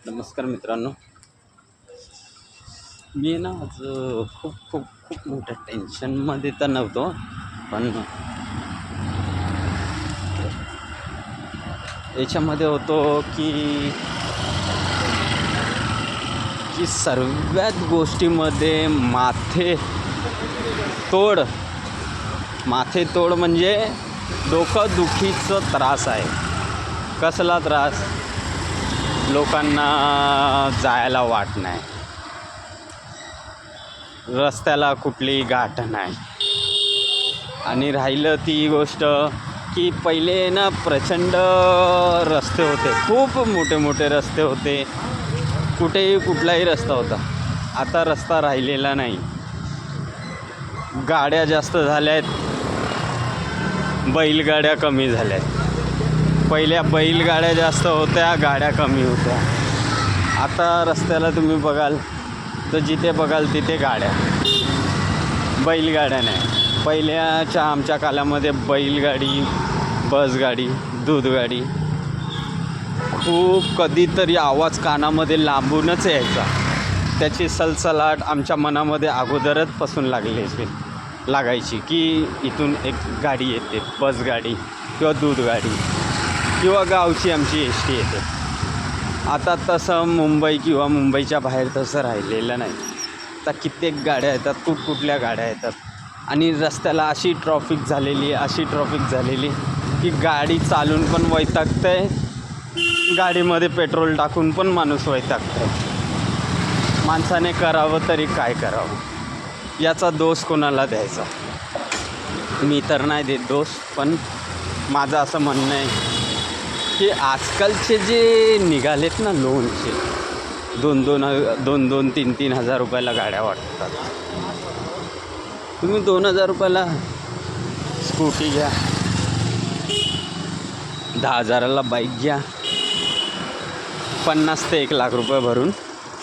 नमस्कार मित्रांनो, मी ना आज खूप खूप खूप मोठ्या टेन्शनमध्ये तर नव्हतो, पण याच्यामध्ये होतो की की सर्वात गोष्टीमध्ये माथे तोड म्हणजे डोकंदुखीचा त्रास आहे. कसला त्रास? लोकांना जायला वाट नाही, रस्त्याला कुठली गाठ नाही. आणि राहिलं ती गोष्ट की पहिले ना प्रचंड रस्ते होते, खूप मोठे मोठे रस्ते होते, कुठेही कुठलाही रस्ता होता. आता रस्ता राहिलेला नाही. गाड्या जास्त झाल्या आहेत, बैलगाड्या कमी झाल्या आहेत. पहिल्या बैलगाड्या जास्त होत्या, गाड्या कमी होत्या. आता रस्त्याला तुम्ही बघाल तर जिथे बघाल तिथे गाड्या, बैलगाड्या नाही. पहिल्याच्या आमच्या काळामध्ये बैलगाडी, बसगाडी, दूधगाडी, खूप कधीतरी आवाज कानामध्ये लांबूनच यायचा. त्याची सलसलाट आमच्या मनामध्ये अगोदरच पासून लागायची की इथून एक गाडी येते, बसगाडी किंवा दूधगाडी किंवा गावची आमची एस टी येते. आता तसं मुंबई किंवा मुंबईच्या बाहेर तसं राहिलेलं नाही. आता कित्येक गाड्या येतात, कुठकुठल्या गाड्या येतात. आणि रस्त्याला अशी ट्रॉफिक झालेली की गाडी चालून पण वैतागतं आहे, गाडीमध्ये पेट्रोल टाकून पण माणूस वैतागतं आहे. माणसाने करावं तरी काय करावं? याचा दोष कोणाला द्यायचा? मी तर नाही देत दोष, पण माझं असं म्हणणं आहे की आजकालचे जे निघालेत ना लोनचे, 2,000 हजार रुपयाला गाड्या वाटतात. तुम्ही 2,000 रुपयाला स्कूटी घ्या, 10,000ला बाईक घ्या, 50 ते 1 लाख रुपये भरून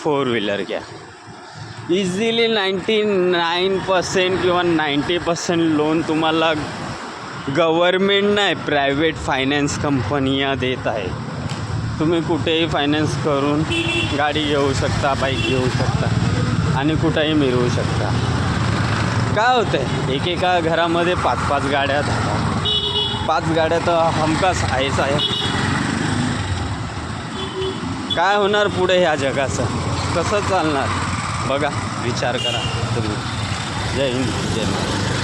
4 व्हीलर घ्या. इझिली 99% किंवा 90% लोन तुम्हाला गव्हर्मेंट नाही, प्रायव्हेट फायनान्स कंपन्या देत आहे. तुम्ही कुठेही फायनान्स करून गाडी घेऊ शकता, बाईक घेऊ शकता आणि कुठेही मिळवू शकता. काय होतं आहे, एकेका घरामध्ये 5-5 गाड्या झाल्या. 5 गाड्या तर हमखास आहेच आहे. काय होणार पुढे ह्या जगाचं? कसं चालणार? बघा, विचार करा तुम्ही. जय हिंद, जय महाराष्ट्र.